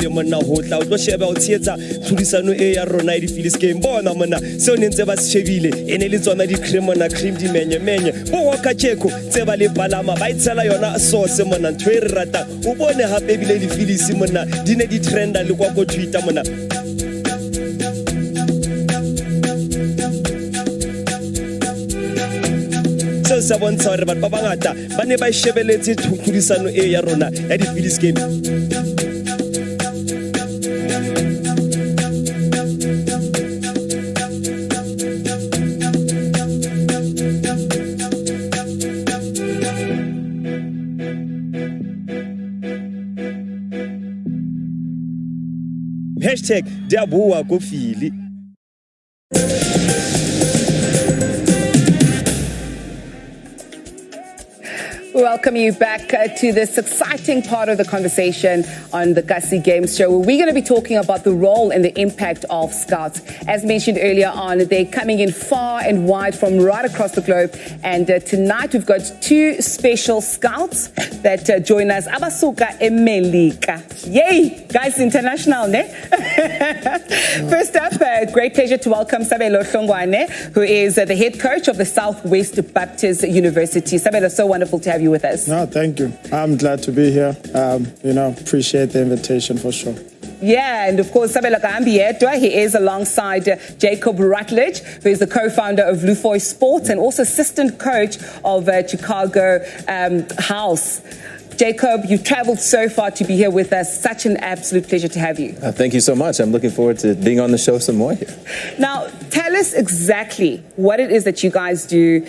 monna ho tla o tlo sheba o tshetsa tlhodisano e ya rona di Phillies game bona monna se o nentse ba se shebile ene le tsona di cream di menye bo wa ka tsheko tse ba le palama ba itsela yona sauce monna ntwe re rata o bone hape bile di Phillies monna di ne di trenda le kwa go Twitter monna sa bontsha hore batho ba bangata ba ne ba shebeletse tlhodisano e ya rona ya di Phillies game. #Diabua ko Philly. Welcome you back to this exciting part of the conversation on the Kasi Games Show, where we're going to be talking about the role and the impact of scouts. As mentioned earlier on, they're coming in far and wide from right across the globe. And tonight we've got two special scouts that join us. Abasuka Emelika. Yay! Guys, international, ne? First up, great pleasure to welcome Sabelo Hlongwane, who is the head coach of the Southwest Baptist University. Sabelo, so wonderful to have you with us. No, thank you. I'm glad to be here. Appreciate the invitation for sure. Yeah, and of course, Sabelo Kaambietwa, he is alongside Jacob Rutledge, who is the co-founder of SuperSports and also assistant coach of Chicago House. Jacob, you traveled so far to be here with us. Such an absolute pleasure to have you. Thank you so much. I'm looking forward to being on the show some more here. Now, tell us exactly what it is that you guys do,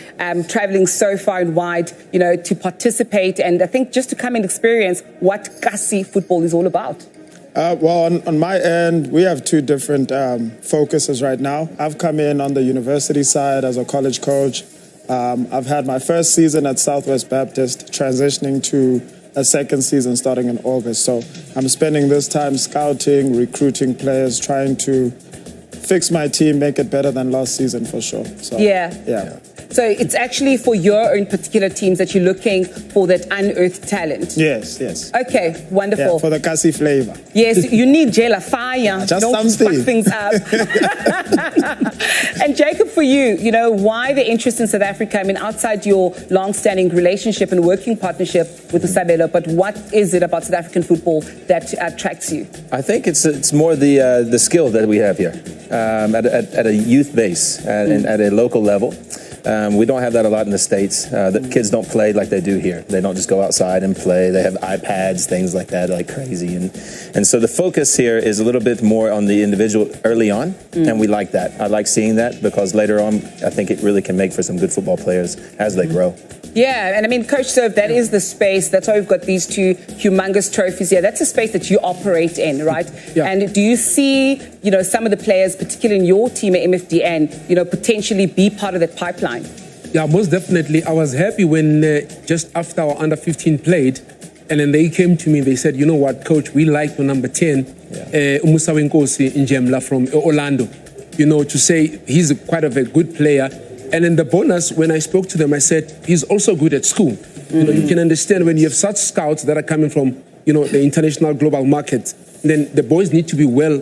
traveling so far and wide, to participate and I think just to come and experience what Kasi football is all about. Well, on my end, we have two different focuses right now. I've come in on the university side as a college coach. I've had my first season at Southwest Baptist, transitioning to a second season starting in August. So I'm spending this time scouting, recruiting players, trying to fix my team, make it better than last season for sure. So, yeah. So it's actually for your own particular teams that you're looking for that unearthed talent? Yes. Okay, wonderful. Yeah, for the Kasi flavor. Yes, you need jailer fire. Just don't something. Fuck things up. And Jacob, for you, why the interest in South Africa? I mean, outside your long-standing relationship and working partnership with Sabelo, but what is it about South African football that attracts you? I think it's more the skill that we have here at a youth base and at a local level. We don't have that a lot in the States. The kids don't play like they do here. They don't just go outside and play. They have iPads, things like that, like crazy. And so the focus here is a little bit more on the individual early on, and we like that. I like seeing that because later on, I think it really can make for some good football players as they grow. Yeah, and I mean, Coach Serve, that is the space. That's why we've got these two humongous trophies here. That's a space that you operate in, right? Yeah. And do you see, some of the players, particularly in your team at MFDN, potentially be part of that pipeline? Yeah, most definitely. I was happy when just after our under 15 played, and then they came to me, they said, you know what, Coach, we like the number 10, Umusawe Nkosi Njemla from Orlando, to say he's quite a good player. And then the bonus, when I spoke to them, I said, he's also good at school. You can understand when you have such scouts that are coming from, the international global market, then the boys need to be well,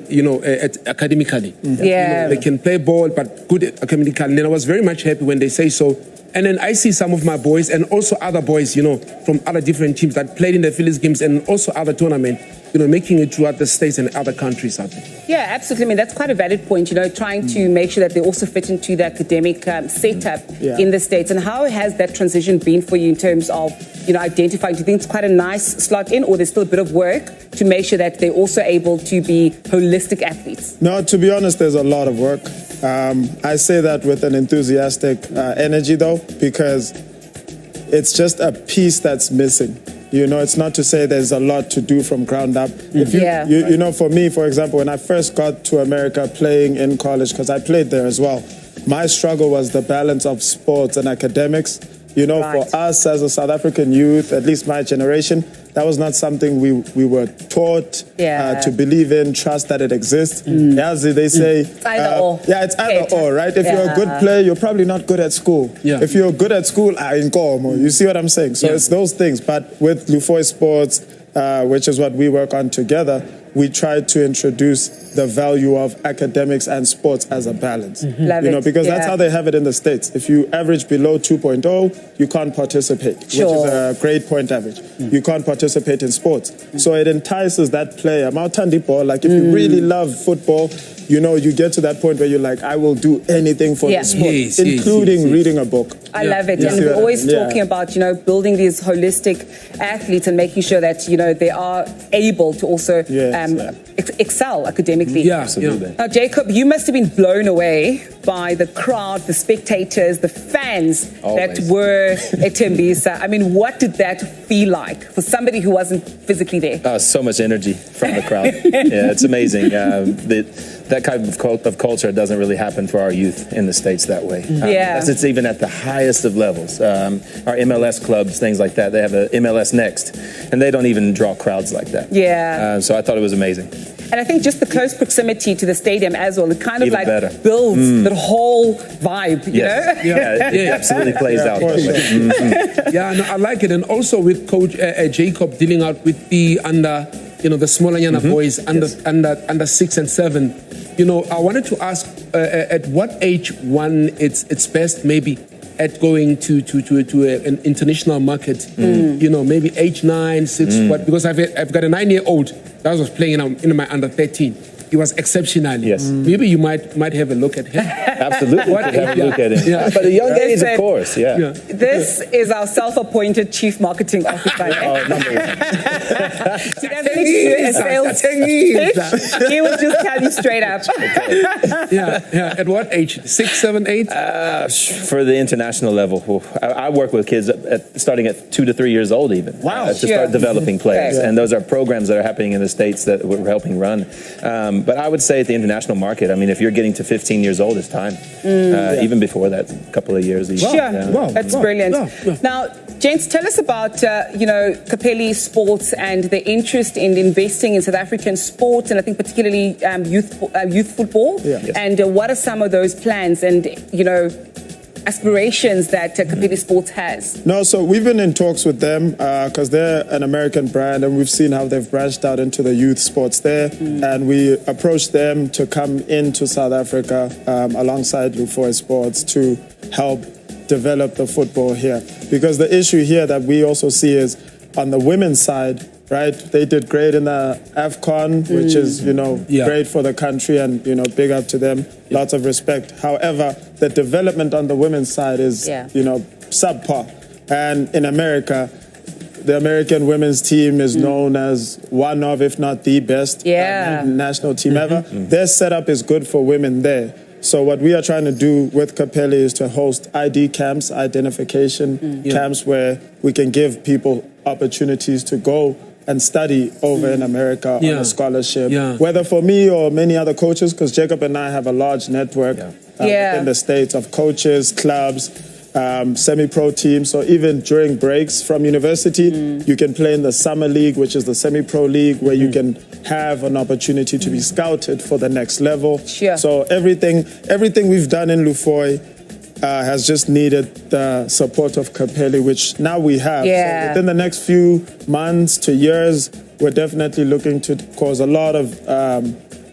academically. Yeah. They can play ball, but good academically. And then I was very much happy when they say so. And then I see some of my boys and also other boys, from other different teams that played in the Phillies games and also other tournaments, making it throughout the States and other countries, I think. Yeah, absolutely. I mean, that's quite a valid point, trying to make sure that they also fit into the academic setup in the States. And how has that transition been for you in terms of, identifying? Do you think it's quite a nice slot in, or there's still a bit of work to make sure that they're also able to be holistic athletes? No, to be honest, there's a lot of work. I say that with an enthusiastic energy, though, because it's just a piece that's missing. It's not to say there's a lot to do from ground up. For me, for example, when I first got to America playing in college, because I played there as well, my struggle was the balance of sports and academics. For us as a South African youth, at least my generation, that was not something we were taught to believe in, trust that it exists. As they say, it's either or. Yeah, it's either or, right? If you're a good player, you're probably not good at school. Yeah. If you're good at school, you see what I'm saying? So it's those things. But with SuperSports, which is what we work on together, we tried to introduce the value of academics and sports as a balance. Love You know, it. because that's Yeah. how they have it in the States. If you average below 2.0, you can't participate, which Sure. is a grade point average. You can't participate in sports. So it entices that player. Like if you really love football, you know, you get to that point where you're like, I will do anything for Yeah. the sport, Yes, including yes, yes. reading a book. I love it. Yeah. And we're always Yeah. talking about, you know, building these holistic athletes and making sure that, you know, they are able to also Yes. excel academically. Yeah, Absolutely. yeah. Now, Jacob, you must have been blown away by the crowd, the spectators, the fans that Always. were at Tembisa. I mean, what did that feel like for somebody who wasn't physically there? So much energy from the crowd. Yeah, it's amazing. That kind of culture doesn't really happen for our youth in the States that way. Yeah. It's even at the highest of levels. Our MLS clubs, things like that, they have a MLS Next, and they don't even draw crowds like that. Yeah. So I thought it was amazing. And I think just the close proximity to the stadium as well, it kind of Even like better. builds the whole vibe, you Yes. know? Yeah, it absolutely plays Yeah, out. for that way. sure. Yeah, no, I like it. And also with Coach Jacob dealing out with the under, you know, the smaller Yana boys, under 6 and 7. You know, I wanted to ask at what age one it's best maybe at going to an international market. You know, maybe age 9, 6. What? Because I've got a 9-year-old that was playing in my under 13. He was exceptional. Yes. Maybe you might have a look at him. Absolutely. What Have a age? look at it. Yeah. But at a young age, Listen. of course, yeah. Yeah. This is our self-appointed chief marketing officer. Oh, number one. He doesn't need a sales pitch. He will just tell you straight up. Yeah. At what age? 6, 7, 8? For the international level, I work with kids starting at 2 to 3 years old even. Wow. To start developing players. Okay. And those are programs that are happening in the States that we're helping run. But I would say at the international market, I mean, if you're getting to 15 years old, it's time. Even before that, a couple of years. Even. Sure. Yeah. Wow. That's Wow. brilliant. Yeah. Now, James, tell us about, you know, Capelli Sports and the interest in investing in South African sports and I think particularly youth football. Yeah. Yes. And what are some of those plans and, you know, aspirations that Capelli Sports has? No, so we've been in talks with them because they're an American brand and we've seen how they've branched out into the youth sports there. And we approached them to come into South Africa alongside Lufoy Sports to help develop the football here. Because the issue here that we also see is on the women's side, right? They did great in the AFCON, which is, you know, Yeah. great for the country and, you know, big up to them. Lots of respect. However, the development on the women's side is, you know, subpar. And in America, the American women's team is known as one of, if not the best national team ever. Their setup is good for women there. So what we are trying to do with Capelli is to host ID camps, identification camps, where we can give people opportunities to go and study over in America on a scholarship, whether for me or many other coaches, because Jacob and I have a large network within the States of coaches, clubs, semi-pro teams. So even during breaks from university, you can play in the summer league, which is the semi-pro league, where you can have an opportunity to be scouted for the next level. So everything we've done in Lufoy has just needed the support of Capelli, which now we have. So within the next few months to years, we're definitely looking to cause a lot of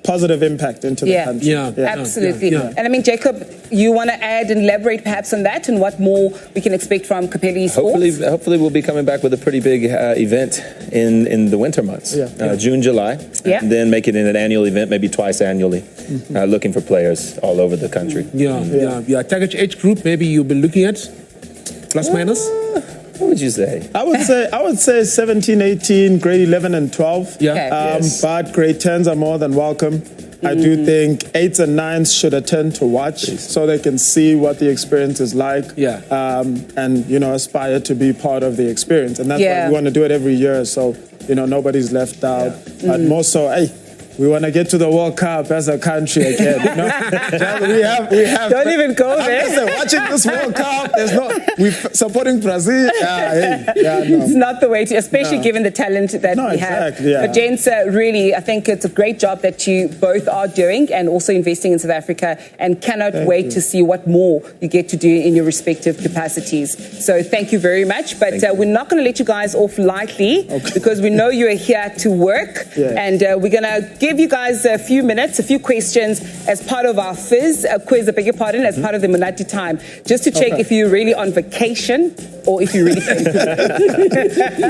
positive impact into the country. Absolutely. And I mean, Jacob, you want to add and elaborate perhaps on that and what more we can expect from Capelli Sports? Hopefully we'll be coming back with a pretty big event in the winter months, June, July, and then make it an annual event, maybe twice annually, looking for players all over the country. Target age group, maybe you'll be looking at plus minus. What would you say? I would say 17, 18, grade 11 and 12. But grade 10s are more than welcome. I do think 8s and 9s should attend to watch so they can see what the experience is like and, you know, aspire to be part of the experience. And that's why we want to do it every year so, you know, nobody's left out. But more so, we want to get to the World Cup as a country again. You know? we have. Don't even go there. Listen, watching this World Cup, we're supporting Brazil. No. It's not the way to, especially given the talent that we have. Yeah. But gents, really, I think it's a great job that you both are doing and also investing in South Africa, and cannot wait to see what more you get to do in your respective capacities. So thank you very much. But we're not going to let you guys off lightly because we know you are here to work. And we're going to give you guys a few minutes, a few questions as part of our quiz, I beg your pardon, as part of the Monati time, just to check if you're really on vacation or if you really came.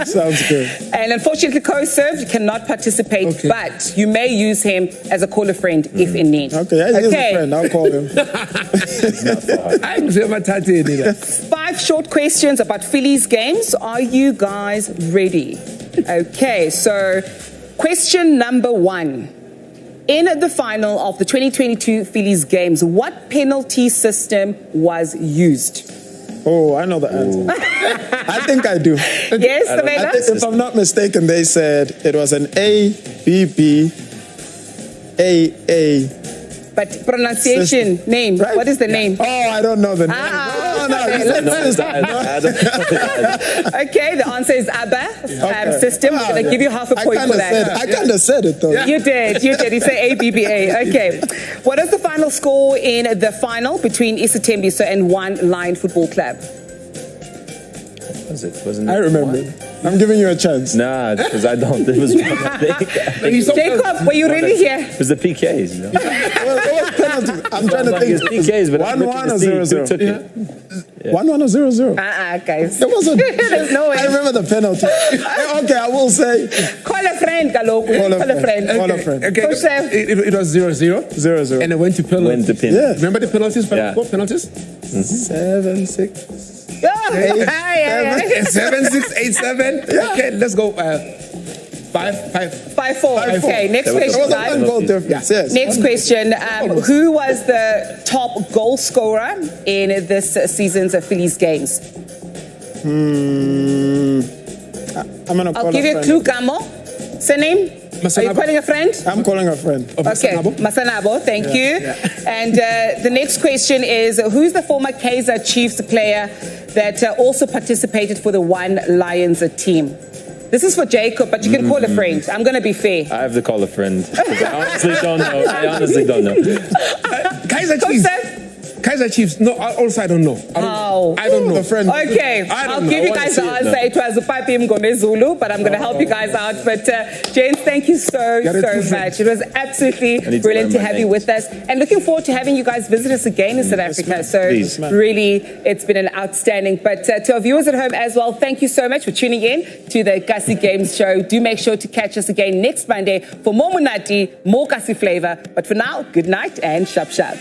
Sounds good. And unfortunately, co-served cannot participate, but you may use him as a caller friend if in need. Okay, he's a friend. I'll call him. 5 short questions about Phillies games. Are you guys ready? Okay, so question number 1. In the final of the 2022 Phillies games, what penalty system was used? Oh, I know the answer. I think I do. Yes, Samela? If I'm not mistaken, they said it was an A, B, B, A. But pronunciation, name. Right? What is the name? Oh, I don't know the name. Okay, the answer is ABBA system. We're going to give you half a point for that. I kind of said it, though. You did. You said ABBA. Okay. What is the final score in the final between Isitembiso and One Lion Football Club? Wasn't it? I remember it. I'm giving you a chance. Nah, because I don't. It was Jacob, were you really here? It was the PKs. You know? What was penalty? I'm trying to think. It's PKs, but 1-1 or 0-0? 1-1 or 0-0? Guys. It wasn't. There's no way. I remember the penalty. Okay, I will say. Call a friend, Kaloku. Call a friend. Call a friend. Okay. It was 0-0. 0-0. And it went to penalties. Yeah. Remember the penalties? What penalties? 7, 6. 7, 6, 8, 7. Okay, let's go. 5-4. Okay, next question, guys. Yes. Next question. Who was the top goal scorer in this season's Phillies games? I'm gonna call I'll give you a clue, Gamo. Surname? Are you calling a friend? I'm calling a friend. Okay, Masanabo, thank you. And the next question is, who's the former Kaizer Chiefs player that also participated for the One Lions team? This is for Jacob, but you can call a friend. I'm going to be fair. I have to call a friend. I honestly don't know. Kaizer Chiefs. No, also I don't know. I don't know. The friend. Okay, I'll give you guys the answer. It was Upapim Gombe Zulu, but I'm going to help you guys out. But James, thank you so much. It was absolutely brilliant to have you with us, and looking forward to having you guys visit us again in South Africa. So really, it's been an outstanding. But to our viewers at home as well, thank you so much for tuning in to the Kasi Games Show. Do make sure to catch us again next Monday for more Munati, more Kasi flavor. But for now, good night and shap shap.